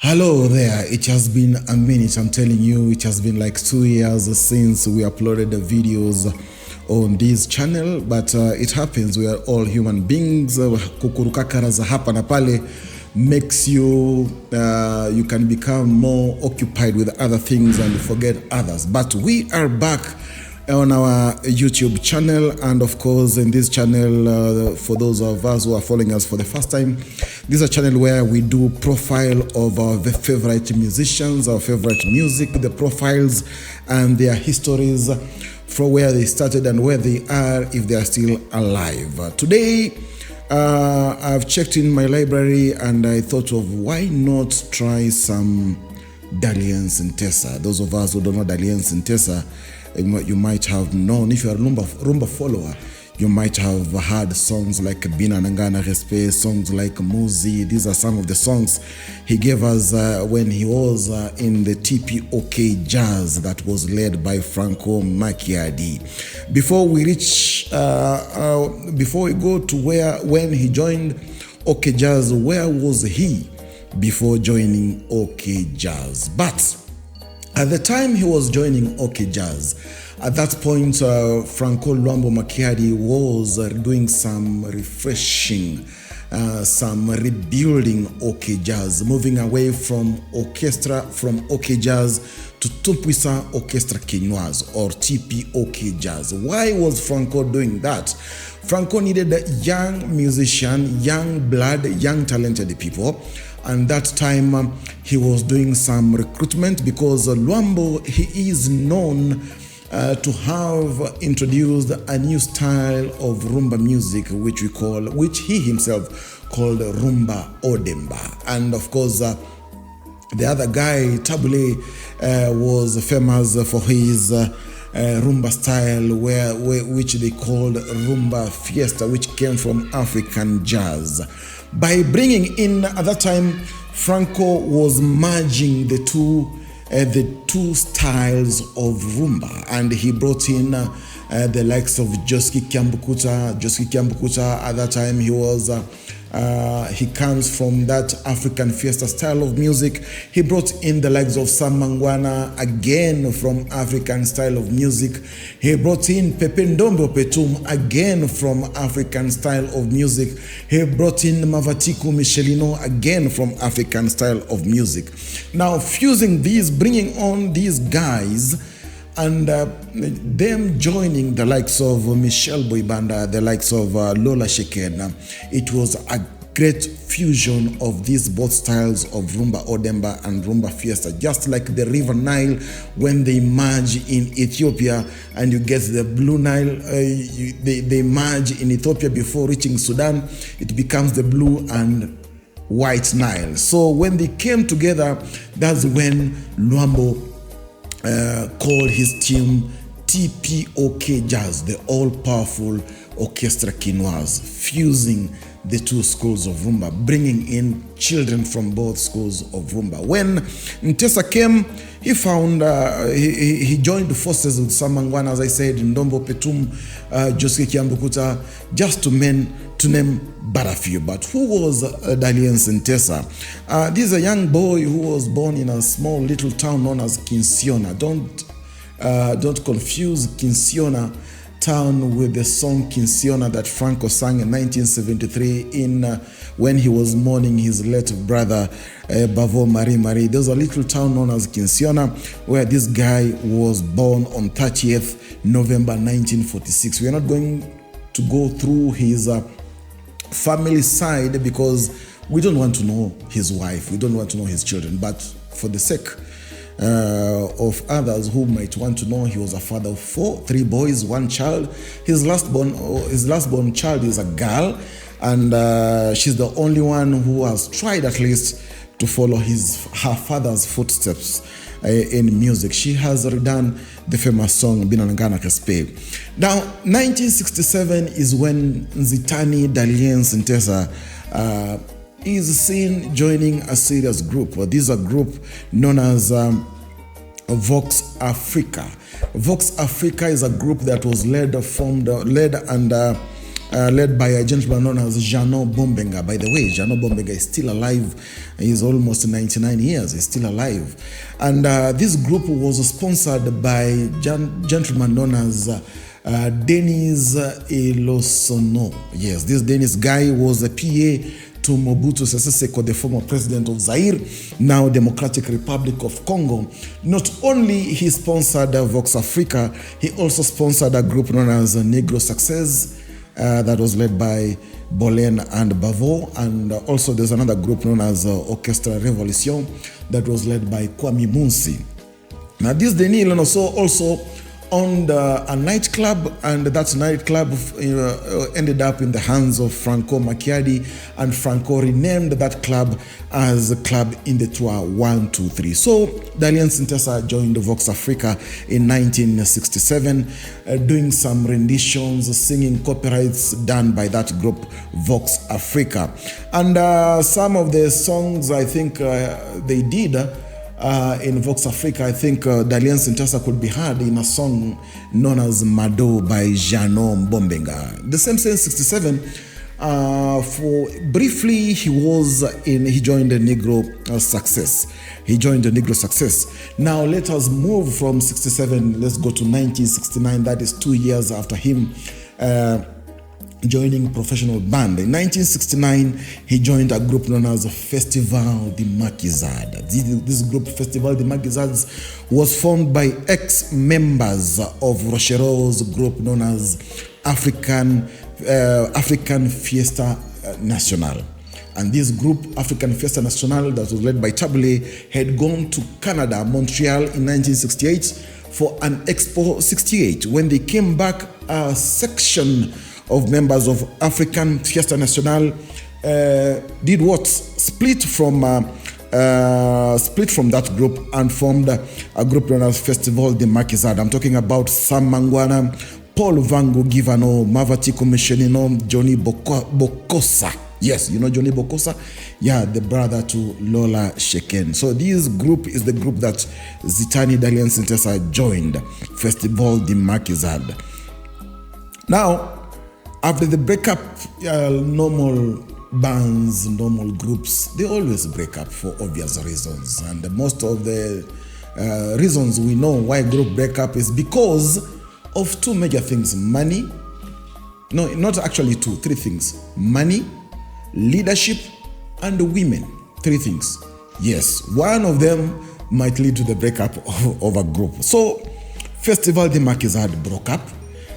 Hello there, it has been a minute, I'm telling you, it has been like 2 years since we uploaded the videos on this channel, but it happens, we are all human beings. Kukurukakara za hapa na pale makes you, you can become more occupied with other things and forget others. But we are back on our YouTube channel, and of course in this channel, for those of us who are following us for the first time, this is a channel where we do profile of our favorite musicians, our favorite music, the profiles and their histories from where they started and where they are, if they are still alive. Today I've checked in my library and I thought of why not try some Dalienst Ntesa. Those of us who don't know Dalienst Ntesa, you might have known, if you're a rumba follower, you might have heard songs like Bina Nangana Respe, songs like Muzi. These are some of the songs he gave us when he was in the TPOK Jazz that was led by Franco Maquisard. Before we reach, before we go to when he joined OK Jazz, where was he before joining OK Jazz? But at the time he was joining OK Jazz, at that point, Franco Maquisard was doing some refreshing, some rebuilding OK Jazz, moving away from OK Jazz to Tumpuisa Orchestra Quinoise or TPOK Jazz. Why was Franco doing that? Franco needed a young musician, young blood, young talented people. And that time he was doing some recruitment because Luambo, he is known to have introduced a new style of rumba music, which he himself called rumba odemba. And of course, the other guy, Tabule, was famous for his rumba style, which they called rumba fiesta, which came from African jazz. By bringing in, at that time, Franco was merging the two styles of rumba, and he brought in the likes of Joski Kiambukuta. At that time, he comes from that African fiesta style of music. He brought in the likes of Sam Mangwana, again from African style of music. He brought in Pepe Ndombo Petum, again from African style of music. He brought in Mavatiku Michelino, again from African style of music. Now fusing these, bringing on these guys, and them joining the likes of Michelle Boibanda, the likes of Lola Sheken, it was a great fusion of these both styles of rumba odemba and rumba fiesta, just like the River Nile when they merge in Ethiopia and you get the Blue Nile, they merge in Ethiopia before reaching Sudan, it becomes the Blue and White Nile. So when they came together, that's when Luambo called his team TPOK Jazz, the all-powerful Orchestra Quinoise, fusing the two schools of rumba, bringing in children from both schools of rumba. When Ntesa came, he found, he joined forces with Samangwana, as I said, Ndombo Petum, Joski Kiambukuta, just to name but a few. But who was Dalienst Ntesa? This is a young boy who was born in a small little town known as Kinsiona. Don't confuse Kinsiona town with the song Kinsiona that Franco sang in 1973 when he was mourning his late brother Bavo Marie. There's a little town known as Kinsiona where this guy was born on 30th November 1946. We are not going to go through his family side because we don't want to know his wife, we don't want to know his children, but for the sake of others who might want to know, he was a father of 3 boys, 1 child. His last born child is a girl, and she's the only one who has tried at least to follow her father's footsteps in music. She has redone the famous song Bina Nangana Respe. Now 1967 is when Nzitany Dalienst Ntesa is seen joining a serious group. This is a group known as Vox Africa. Vox Africa is a group that was led and led by a gentleman known as Jeannot Bombenga. By the way, Jeannot Bombenga is still alive. He's almost 99 years. He's still alive. And this group was sponsored by a gentleman known as Denis Ilosono. Yes, this Denis guy was a PA to Mobutu Sese Seko, the former president of Zaire, now Democratic Republic of Congo. Not only he sponsored Vox Africa, he also sponsored a group known as Negro Success that was led by Bolen and Bavo, and also there's another group known as Orchestra Revolution that was led by Kwame Munsi. Now this Denis also owned a nightclub, and that nightclub ended up in the hands of Franco Maquisard, and Franco renamed that club as Club Indetua 123. So Dalienst Ntesa joined Vox Africa in 1967, doing some renditions, singing copyrights done by that group Vox Africa. And some of the songs I think they did in Vox Africa, I think Dalienst Ntesa could be heard in a song known as Mado by Jeannot Bombenga. The same 67, for briefly he joined the Negro Success. He joined the Negro Success. Now let us move from 67, let's go to 1969, that is 2 years after him joining professional band. In 1969, he joined a group known as Festival de Maquisard. This group, Festival de Maquisard, was formed by ex-members of Rochereau's group known as African Fiesta Nationale. And this group, African Fiesta Nationale, that was led by Tabule, had gone to Canada, Montreal in 1968 for an Expo 68. When they came back, a section of members of African Fiesta Nationale did what? Split from that group and formed a group known as Festival de Maquisard. I'm talking about Sam Mangwana, Paul Vango Givano, Mavatico Michelino, Johnny Bokosa. Yes, you know Johnny Bokosa? Yeah, the brother to Lola Sheken. So this group is the group that Nzitany Dalienst Ntesa joined, Festival de Maquisard. Now, after the breakup, normal bands, normal groups, they always break up for obvious reasons. And most of the reasons we know why group break up is because of two major things. Money, no, not actually two, three things. Money, leadership, and women. Three things. Yes, one of them might lead to the breakup of a group. So, Festival de Maquisard broke up.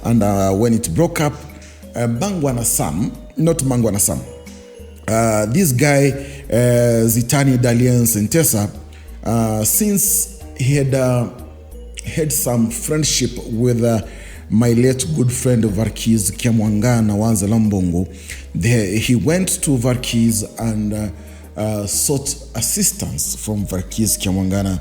And when it broke up, Mangwana Sam, not Mangwana Sam, this guy, Nzitany Dalienst Ntesa, since he had some friendship with my late good friend Varkiz Kiamwangana Wanza Lambongo, he went to Varkiz and sought assistance from Varkiz Kiamwangana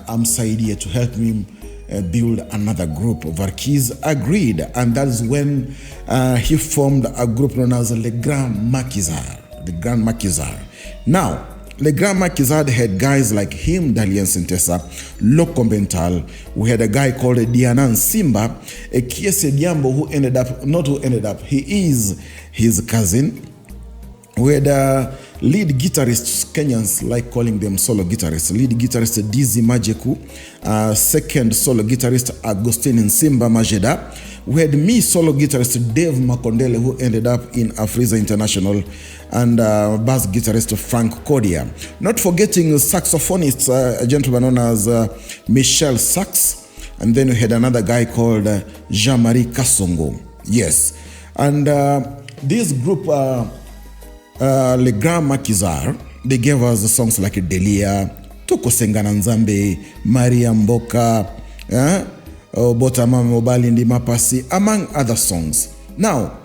Amsaidia to help him build another group. Varkiz agreed, and that is when he formed a group known as Le Grand Maquisard. The Grand Maquisard. Now, Le Grand Maquisard had guys like him, Dalienst Ntesa, Loco Mental. We had a guy called Dianan Simba, a Kiese Diambo he is his cousin. We had lead guitarists, Kenyans like calling them solo guitarists. Lead guitarist Dizzy Majeku, second solo guitarist Agustin Nsimba Majeda. We had me, solo guitarist Dave Makondele, who ended up in Afriza International, and bass guitarist Frank Cordia. Not forgetting saxophonist, a gentleman known as Michel Sax. And then we had another guy called Jean-Marie Kasongo. Yes. And this group, Le Grand Maquisard, they gave us the songs like Delia, Toko Sengana Nzambe, Maria Mboka, Botama Mobali Ndi Mapasi, among other songs. Now,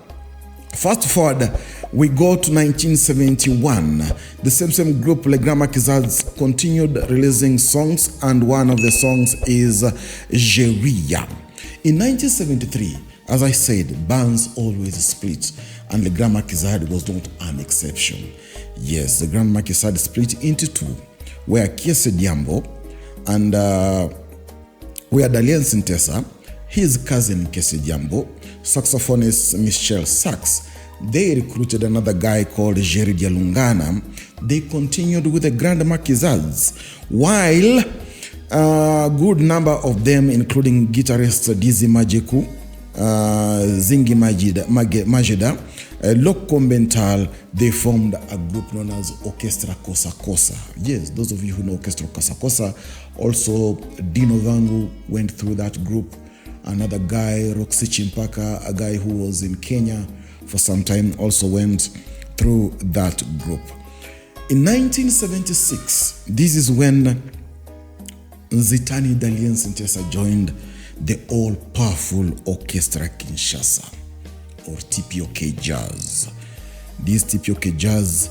fast forward, we go to 1971. The same group, Le Grand Maquisard, continued releasing songs, and one of the songs is Jeria. In 1973, as I said, bands always split, and Le Grand Maquisard was not an exception. Yes, the Grand Maquisard split into two, where Kiese Diambo and where Dalienst Ntesa, his cousin Kiese Diambo, saxophonist Michel Sax. They recruited another guy called Jerry Dialungana. They continued with the Grand Maquisards, while a good number of them, including guitarist Dizzy Majeku, Zingi Majida, Loko Mental, they formed a group known as Orchestra Kosa Kosa. Yes, those of you who know Orchestra Kosa Kosa. Also, Dino Vangu went through that group. Another guy, Roxy Chimpaka, a guy who was in Kenya for some time, also went through that group. In 1976, this is when Nzitany Dalienst Ntesa joined the all-powerful Orchestra Kinshasa, or TPOK Jazz. This TPOK Jazz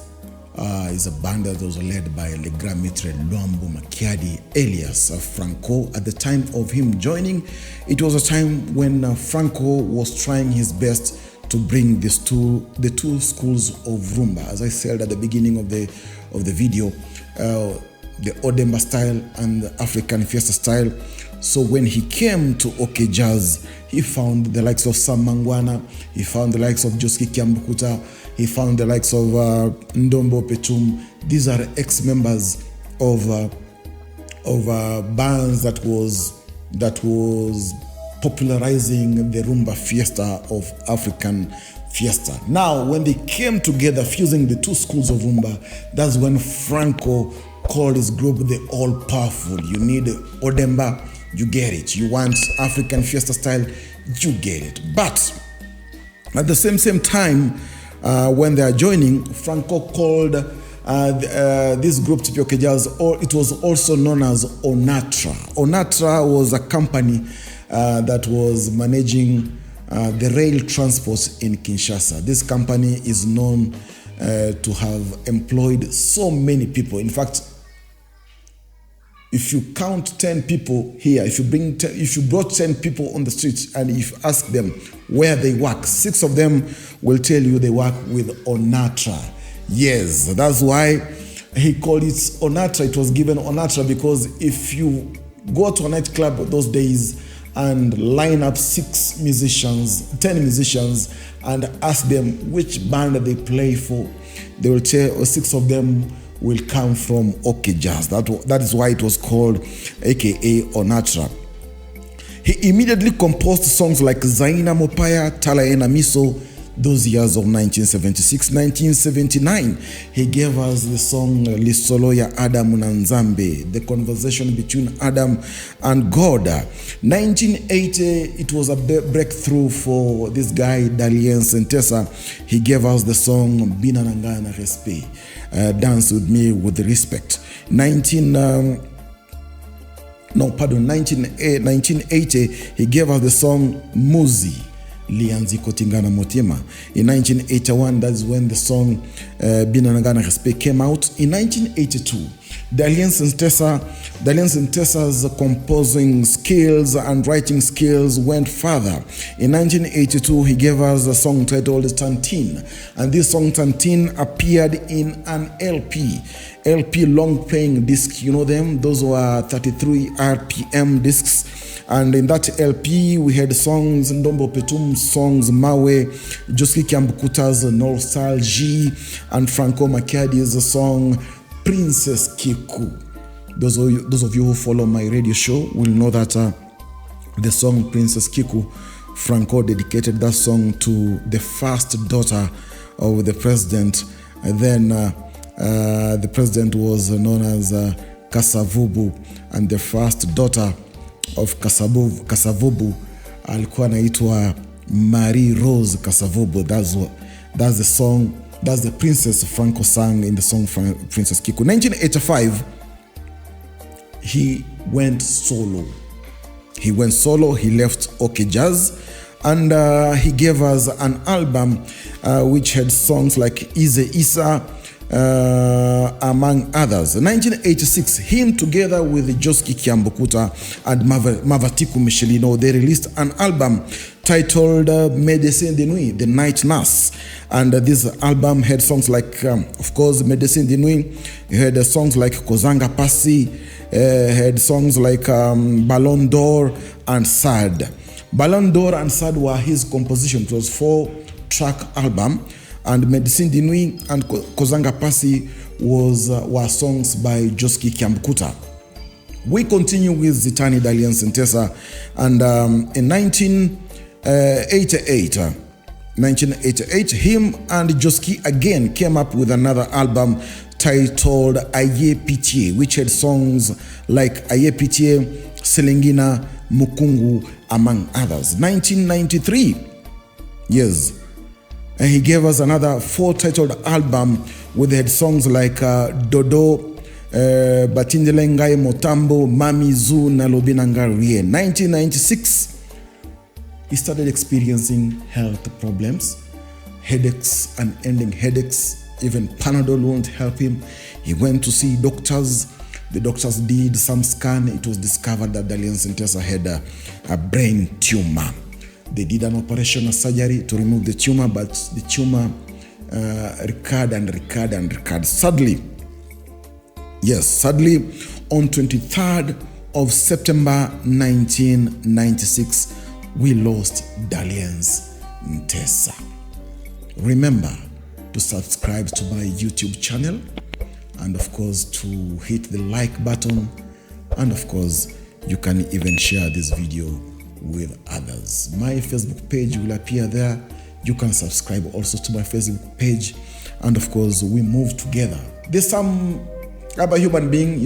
is a band that was led by Le Grand Maître Luambo Makiadi alias Franco. At the time of him joining, it was a time when Franco was trying his best to bring the two schools of rumba. As I said at the beginning of the video, the Odemba style and the African Fiesta style. So when he came to OK Jazz, he found the likes of Sam Mangwana, he found the likes of Joski Kiambukuta, he found the likes of Ndombo Petum. These are ex-members of bands that was popularizing the rumba fiesta of African fiesta. Now, when they came together, fusing the two schools of rumba, that's when Franco called his group the all-powerful. You need Odemba, you get it. You want African fiesta style, you get it. But at the same time, when they are joining, Franco called this group TPOK Jazz, or it was also known as Onatra. Onatra was a company that was managing the rail transport in Kinshasa. This company is known to have employed so many people. In fact, if you count 10 people here, if you brought 10 people on the street and if you ask them where they work, 6 of them will tell you they work with Onatra. Yes, that's why he called it Onatra. It was given Onatra because if you go to a nightclub those days and line up 10 musicians and ask them which band they play for, they will tell 6 of them will come from OK Jazz. That is why it was called aka Onatra. He immediately composed songs like Zaina Mopaya, Tala Ena Miso, those years of 1976, 1979. He gave us the song Lisoloya Adam Nanzambe, the conversation between Adam and God. 1980, it was a breakthrough for this guy, Dalienst Ntesa. He gave us the song Bina Nangana Respe, Dance With Me With Respect. 1980, he gave us the song Muzi, Lianzi Kotingana Motima. In 1981, that's when the song Bina Nangana Respe came out. In 1982, Dalienst Ntesa's composing skills and writing skills went further. In 1982, he gave us a song titled Tantine, and this song Tantine appeared in an LP long playing disc. You know them? Those were 33 RPM discs. And in that LP, we had songs, Ndombo Petum songs, Mawe, Joski Kiambukuta's Nostalgie, and Franco Makiadi's song, Princess Kiku. Those of you who follow my radio show will know that the song Princess Kiku, Franco dedicated that song to the first daughter of the president. And then the president was known as Kasavubu, and the first daughter of Kasavubu alikuwa anaitwa Marie Rose Kasavubu. That's the song, that's the princess Franco sang in the song Princess Kiku. 1985, he went solo. He left OK Jazz, and he gave us an album which had songs like Ize Isa, among others. In 1986, him together with Joski Kiambukuta and Mavatiku Michelino, they released an album titled Médecin de Nuit, The Night Nurse. And this album had songs like, of course, Médecin de Nuit. You had songs like Kozanga Pasi, had songs like Ballon d'Or and Sad. Ballon d'Or and Sad were his composition. It was 4-track album, and Medicine Dinui and Kozanga Pasi were songs by Joski Kiambukuta. We continue with Nzitany, Dalienst, Ntesa, and in 1988, him and Joski again came up with another album titled Aye Pitié, which had songs like Aye Pitié, Selengina, Mukungu, among others. 1993, yes, and he gave us another 4-titled album with had songs like Dodo, Batindelengai Motambo, Mami Zu na Lobinanga Rie. 1996, he started experiencing health problems, headaches, unending headaches. Even Panadol won't help him. He went to see doctors. The doctors did some scan. It was discovered that Dalienst Ntesa had a brain tumor. They did an operation, a surgery to remove the tumor, but the tumor recurred and recurred and recurred. Sadly, on 23rd of September 1996, we lost Dalienst Ntesa. Remember to subscribe to my YouTube channel, and of course to hit the like button, and of course you can even share this video with others. My Facebook page will appear there. You can subscribe also to my Facebook page, and of course we move together. There's some other human being,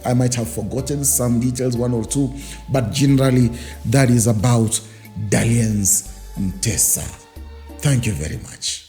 I might have forgotten some details, 1 or 2, but generally that is about Dalienst Ntesa. Thank you very much.